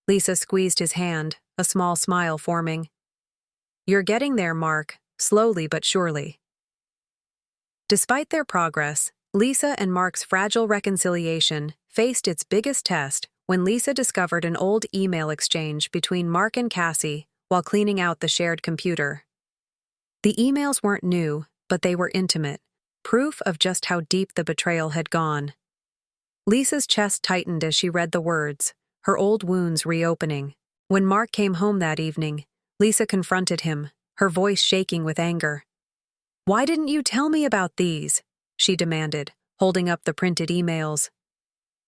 Lisa squeezed his hand, a small smile forming. "You're getting there, Mark, slowly but surely." Despite their progress, Lisa and Mark's fragile reconciliation faced its biggest test when Lisa discovered an old email exchange between Mark and Cassie while cleaning out the shared computer. The emails weren't new, but they were intimate, proof of just how deep the betrayal had gone. Lisa's chest tightened as she read the words, her old wounds reopening. When Mark came home that evening, Lisa confronted him, her voice shaking with anger. "Why didn't you tell me about these?" she demanded, holding up the printed emails.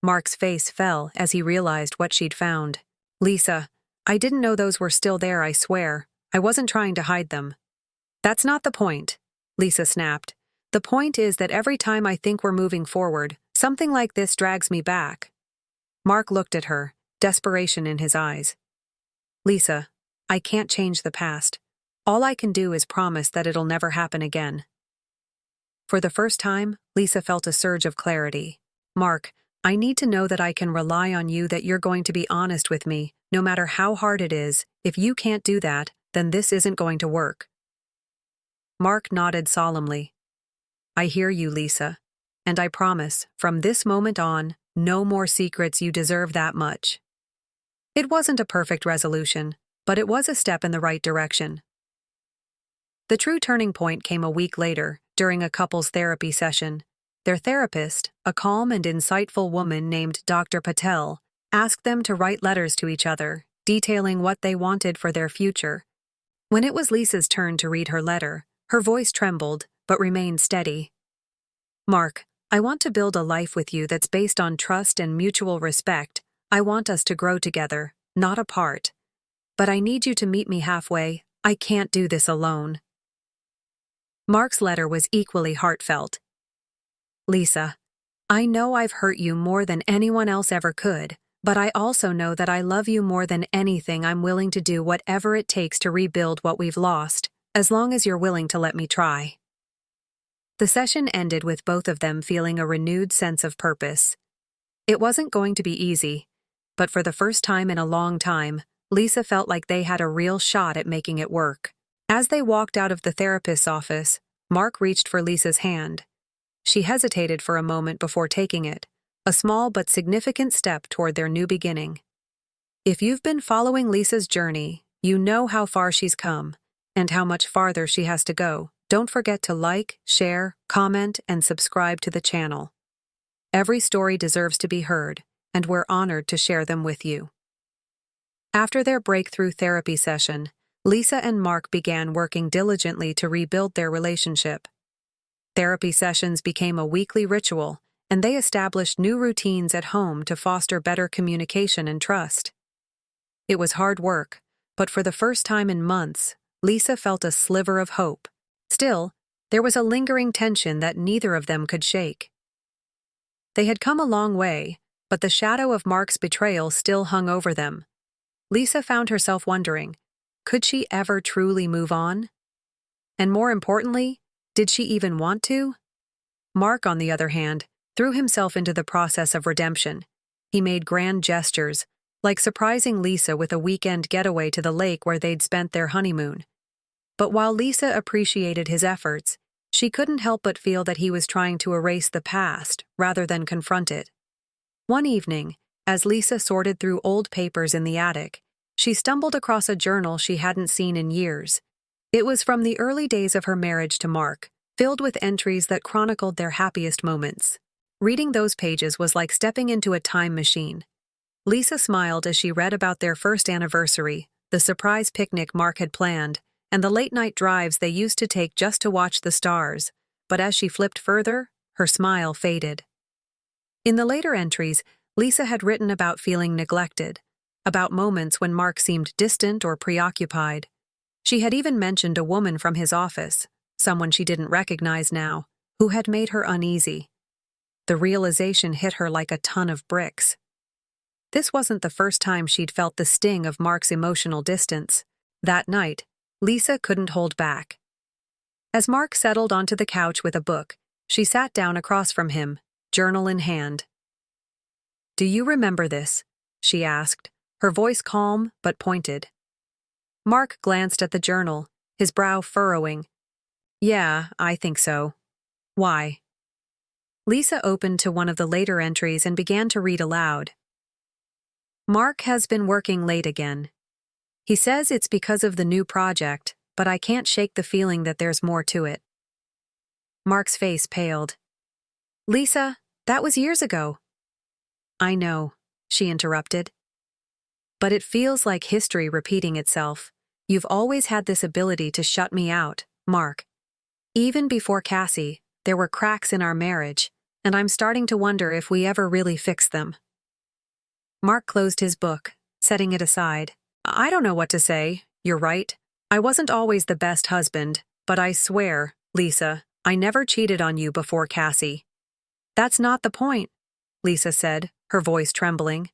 Mark's face fell as he realized what she'd found. "Lisa, I didn't know those were still there, I swear. I wasn't trying to hide them." "That's not the point," Lisa snapped. "The point is that every time I think we're moving forward, something like this drags me back." Mark looked at her, desperation in his eyes. "Lisa, I can't change the past. All I can do is promise that it'll never happen again." For the first time, Lisa felt a surge of clarity. "Mark, I need to know that I can rely on you, that you're going to be honest with me, no matter how hard it is. If you can't do that, then this isn't going to work." Mark nodded solemnly. "I hear you, Lisa. And I promise, from this moment on, no more secrets. You deserve that much." It wasn't a perfect resolution, but it was a step in the right direction. The true turning point came a week later, during a couple's therapy session. Their therapist, a calm and insightful woman named Dr. Patel, asked them to write letters to each other, detailing what they wanted for their future. When it was Lisa's turn to read her letter, her voice trembled, but remained steady. "Mark, I want to build a life with you that's based on trust and mutual respect. I want us to grow together, not apart. But I need you to meet me halfway. I can't do this alone." Mark's letter was equally heartfelt. "Lisa, I know I've hurt you more than anyone else ever could, but I also know that I love you more than anything. I'm willing to do whatever it takes to rebuild what we've lost, as long as you're willing to let me try." The session ended with both of them feeling a renewed sense of purpose. It wasn't going to be easy, but for the first time in a long time, Lisa felt like they had a real shot at making it work. As they walked out of the therapist's office, Mark reached for Lisa's hand. She hesitated for a moment before taking it, a small but significant step toward their new beginning. If you've been following Lisa's journey, you know how far she's come, and how much farther she has to go. Don't forget to like, share, comment, and subscribe to the channel. Every story deserves to be heard, and we're honored to share them with you. After their breakthrough therapy session, Lisa and Mark began working diligently to rebuild their relationship. Therapy sessions became a weekly ritual, and they established new routines at home to foster better communication and trust. It was hard work, but for the first time in months, Lisa felt a sliver of hope. Still, there was a lingering tension that neither of them could shake. They had come a long way, but the shadow of Mark's betrayal still hung over them. Lisa found herself wondering, could she ever truly move on? And more importantly, did she even want to? Mark, on the other hand, threw himself into the process of redemption. He made grand gestures, like surprising Lisa with a weekend getaway to the lake where they'd spent their honeymoon. But while Lisa appreciated his efforts, she couldn't help but feel that he was trying to erase the past rather than confront it. One evening, as Lisa sorted through old papers in the attic, she stumbled across a journal she hadn't seen in years. It was from the early days of her marriage to Mark, filled with entries that chronicled their happiest moments. Reading those pages was like stepping into a time machine. Lisa smiled as she read about their first anniversary, the surprise picnic Mark had planned, and the late-night drives they used to take just to watch the stars. But as she flipped further, her smile faded. In the later entries, Lisa had written about feeling neglected, about moments when Mark seemed distant or preoccupied. She had even mentioned a woman from his office, someone she didn't recognize now, who had made her uneasy. The realization hit her like a ton of bricks. This wasn't the first time she'd felt the sting of Mark's emotional distance. That night, Lisa couldn't hold back. As Mark settled onto the couch with a book, she sat down across from him, journal in hand. "Do you remember this?" she asked, her voice calm but pointed. Mark glanced at the journal, his brow furrowing. "Yeah, I think so. Why?" Lisa opened to one of the later entries and began to read aloud. "Mark has been working late again. He says it's because of the new project, but I can't shake the feeling that there's more to it." Mark's face paled. "Lisa, that was years ago." "I know," she interrupted. "But it feels like history repeating itself. You've always had this ability to shut me out, Mark. Even before Cassie, there were cracks in our marriage, and I'm starting to wonder if we ever really fixed them." Mark closed his book, setting it aside. "I don't know what to say. You're right. I wasn't always the best husband, but I swear, Lisa, I never cheated on you before Cassie." "That's not the point," Lisa said, her voice trembling.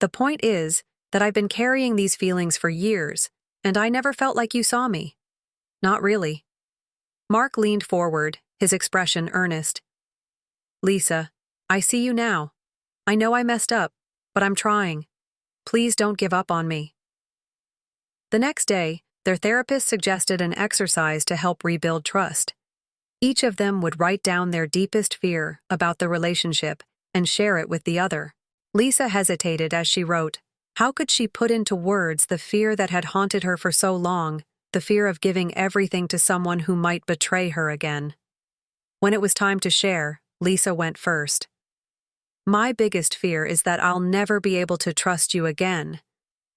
"The point is that I've been carrying these feelings for years, and I never felt like you saw me. Not really. Mark leaned forward, his expression earnest. Lisa, I see you now. I know I messed up, but I'm trying. Please don't give up on me. The next day, their therapist suggested an exercise to help rebuild trust. Each of them would write down their deepest fear about the relationship and share it with the other. Lisa hesitated as she wrote. How could she put into words the fear that had haunted her for so long, the fear of giving everything to someone who might betray her again? When it was time to share, Lisa went first. My biggest fear is that I'll never be able to trust you again,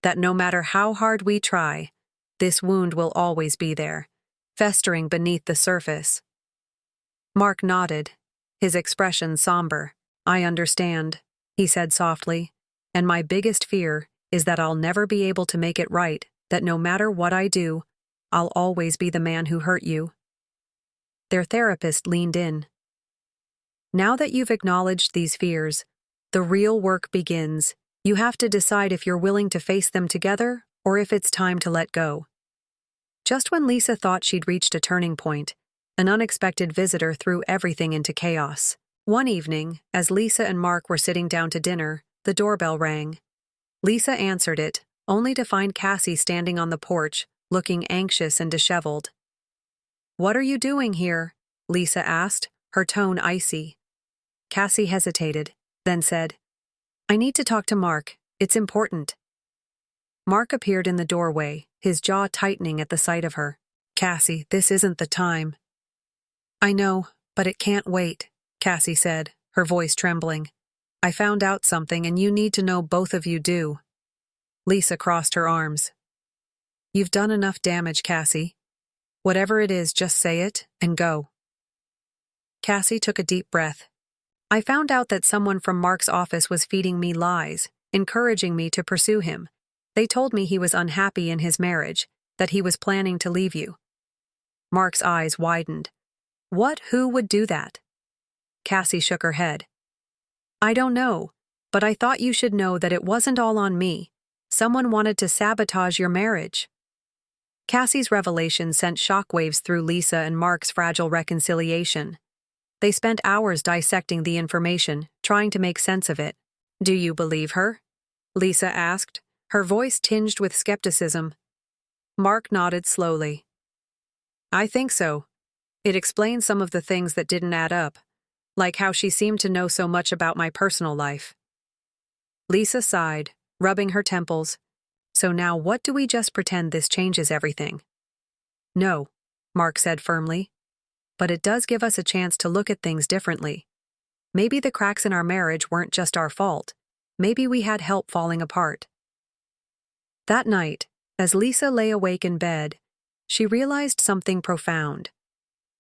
that no matter how hard we try, this wound will always be there, festering beneath the surface. Mark nodded, his expression somber. I understand, he said softly, and my biggest fear is that I'll never be able to make it right, that no matter what I do, I'll always be the man who hurt you. Their therapist leaned in. Now that you've acknowledged these fears, the real work begins. You have to decide if you're willing to face them together or if it's time to let go. Just when Lisa thought she'd reached a turning point, an unexpected visitor threw everything into chaos. One evening, as Lisa and Mark were sitting down to dinner, the doorbell rang. Lisa answered it, only to find Cassie standing on the porch, looking anxious and disheveled. What are you doing here? Lisa asked, her tone icy. Cassie hesitated, then said, I need to talk to Mark. It's important. Mark appeared in the doorway, his jaw tightening at the sight of her. Cassie, this isn't the time. I know, but it can't wait, Cassie said, her voice trembling. I found out something and you need to know, both of you do. Lisa crossed her arms. You've done enough damage, Cassie. Whatever it is, just say it and go. Cassie took a deep breath. I found out that someone from Mark's office was feeding me lies, encouraging me to pursue him. They told me he was unhappy in his marriage, that he was planning to leave you. Mark's eyes widened. What? Who would do that? Cassie shook her head. I don't know, but I thought you should know that it wasn't all on me. Someone wanted to sabotage your marriage. Cassie's revelation sent shockwaves through Lisa and Mark's fragile reconciliation. They spent hours dissecting the information, trying to make sense of it. Do you believe her? Lisa asked, her voice tinged with skepticism. Mark nodded slowly. I think so. It explains some of the things that didn't add up, like how she seemed to know so much about my personal life. Lisa sighed, rubbing her temples. So now what, do we just pretend this changes everything? No, Mark said firmly. But it does give us a chance to look at things differently. Maybe the cracks in our marriage weren't just our fault. Maybe we had help falling apart. That night, as Lisa lay awake in bed, she realized something profound.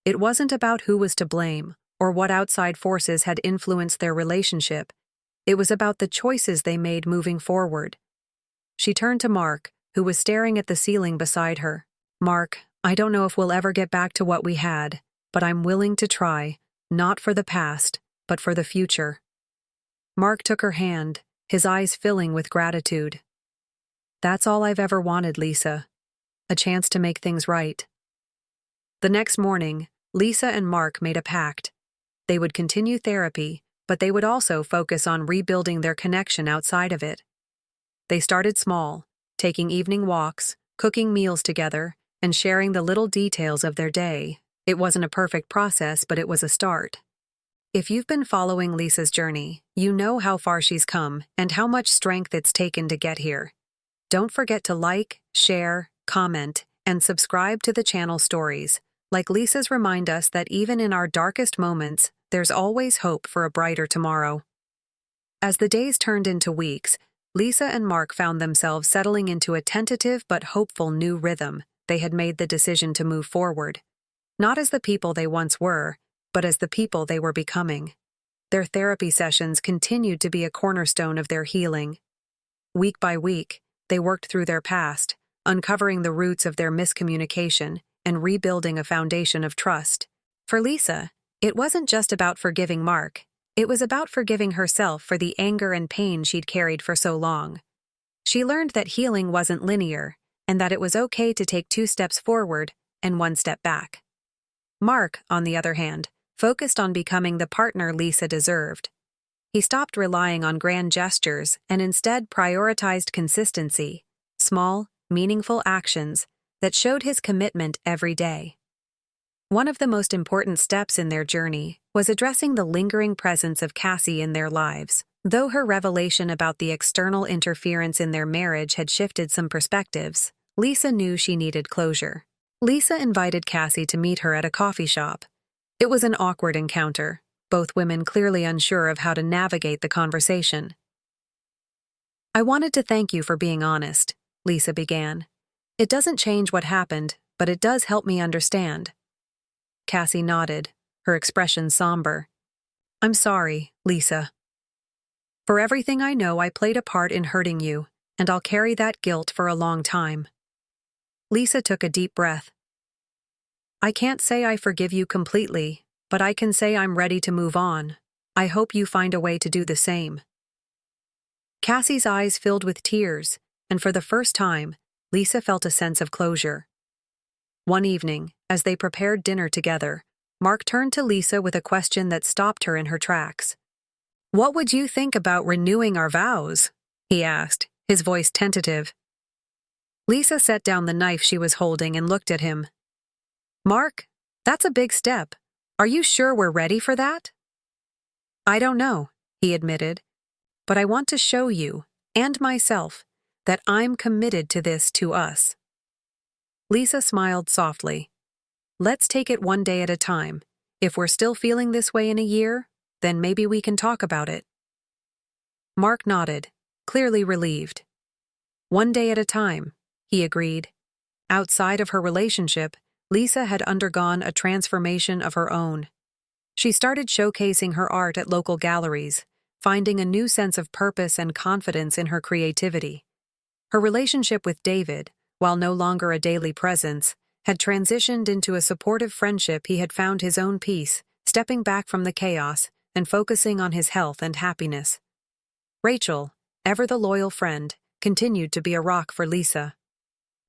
It wasn't about who was to blame or what outside forces had influenced their relationship. It was about the choices they made moving forward. She turned to Mark, who was staring at the ceiling beside her. Mark, I don't know if we'll ever get back to what we had, but I'm willing to try, not for the past, but for the future. Mark took her hand, his eyes filling with gratitude. That's all I've ever wanted, Lisa. A chance to make things right. The next morning, Lisa and Mark made a pact. They would continue therapy, but they would also focus on rebuilding their connection outside of it. They started small, taking evening walks, cooking meals together, and sharing the little details of their day. It wasn't a perfect process, but it was a start. If you've been following Lisa's journey, you know how far she's come and how much strength it's taken to get here. Don't forget to like, share, comment, and subscribe to the channel stories. Like Lisa's remind us that even in our darkest moments, there's always hope for a brighter tomorrow. As the days turned into weeks, Lisa and Mark found themselves settling into a tentative but hopeful new rhythm. They had made the decision to move forward. Not as the people they once were, but as the people they were becoming. Their therapy sessions continued to be a cornerstone of their healing. Week by week, they worked through their past, uncovering the roots of their miscommunication and rebuilding a foundation of trust. For Lisa, it wasn't just about forgiving Mark. It was about forgiving herself for the anger and pain she'd carried for so long. She learned that healing wasn't linear, and that it was okay to take 2 steps forward, and one step back. Mark, on the other hand, focused on becoming the partner Lisa deserved. He stopped relying on grand gestures and instead prioritized consistency, small, meaningful actions that showed his commitment every day. One of the most important steps in their journey was addressing the lingering presence of Cassie in their lives. Though her revelation about the external interference in their marriage had shifted some perspectives, Lisa knew she needed closure. Lisa invited Cassie to meet her at a coffee shop. It was an awkward encounter, both women clearly unsure of how to navigate the conversation. "I wanted to thank you for being honest," Lisa began. "It doesn't change what happened, but it does help me understand." Cassie nodded, her expression somber. "I'm sorry, Lisa. For everything I know, I played a part in hurting you, and I'll carry that guilt for a long time." Lisa took a deep breath. "I can't say I forgive you completely, but I can say I'm ready to move on. I hope you find a way to do the same." Cassie's eyes filled with tears, and for the first time, Lisa felt a sense of closure. One evening, as they prepared dinner together, Mark turned to Lisa with a question that stopped her in her tracks. "What would you think about renewing our vows?" he asked, his voice tentative. Lisa set down the knife she was holding and looked at him. "Mark, that's a big step. Are you sure we're ready for that?" "I don't know," he admitted, "but I want to show you, and myself, that I'm committed to this to us." Lisa smiled softly. "Let's take it one day at a time. If we're still feeling this way in a year, then maybe we can talk about it." Mark nodded, clearly relieved. "One day at a time," he agreed. Outside of her relationship, Lisa had undergone a transformation of her own. She started showcasing her art at local galleries, finding a new sense of purpose and confidence in her creativity. Her relationship with David, while no longer a daily presence, had transitioned into a supportive friendship. He had found his own peace, stepping back from the chaos and focusing on his health and happiness. Rachel, ever the loyal friend, continued to be a rock for Lisa.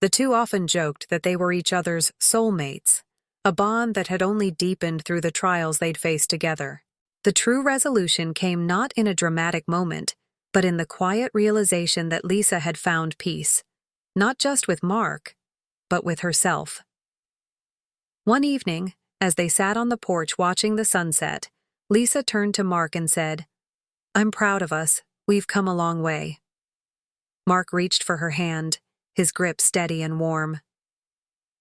The two often joked that they were each other's soulmates, a bond that had only deepened through the trials they'd faced together. The true resolution came not in a dramatic moment, but in the quiet realization that Lisa had found peace, not just with Mark, but with herself. One evening, as they sat on the porch watching the sunset, Lisa turned to Mark and said, "I'm proud of us. We've come a long way." Mark reached for her hand, his grip steady and warm.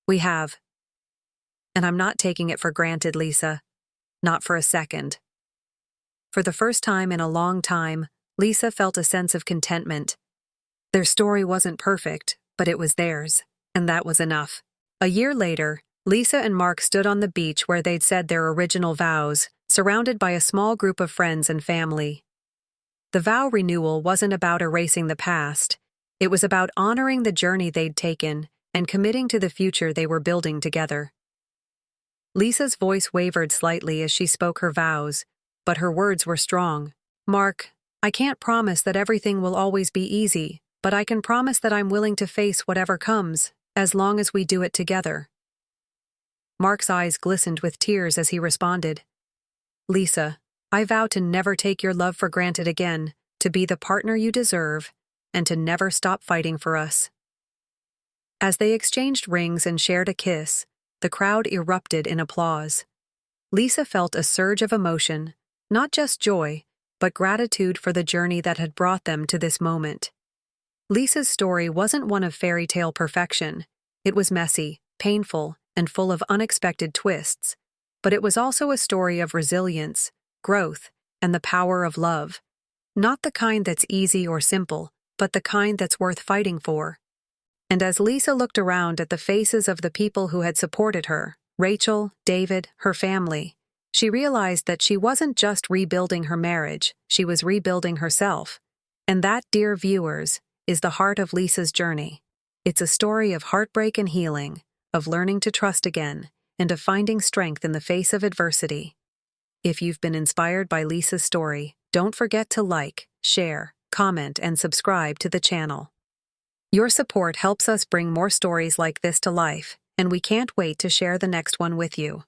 "We have. And I'm not taking it for granted, Lisa. Not for a second." For the first time in a long time, Lisa felt a sense of contentment. Their story wasn't perfect, but it was theirs, and that was enough. A year later, Lisa and Mark stood on the beach where they'd said their original vows, surrounded by a small group of friends and family. The vow renewal wasn't about erasing the past. It was about honoring the journey they'd taken and committing to the future they were building together. Lisa's voice wavered slightly as she spoke her vows, but her words were strong. "Mark, I can't promise that everything will always be easy, but I can promise that I'm willing to face whatever comes, as long as we do it together." Mark's eyes glistened with tears as he responded, "Lisa, I vow to never take your love for granted again, to be the partner you deserve, and to never stop fighting for us." As they exchanged rings and shared a kiss, the crowd erupted in applause. Lisa felt a surge of emotion, not just joy, but gratitude for the journey that had brought them to this moment. Lisa's story wasn't one of fairy tale perfection. It was messy, painful, and full of unexpected twists, but it was also a story of resilience, growth, and the power of love. Not the kind that's easy or simple, but the kind that's worth fighting for. And as Lisa looked around at the faces of the people who had supported her, Rachel, David, her family, she realized that she wasn't just rebuilding her marriage, she was rebuilding herself. And that, dear viewers, is the heart of Lisa's journey. It's a story of heartbreak and healing, of learning to trust again, and of finding strength in the face of adversity. If you've been inspired by Lisa's story, don't forget to like, share, comment, and subscribe to the channel. Your support helps us bring more stories like this to life, and we can't wait to share the next one with you.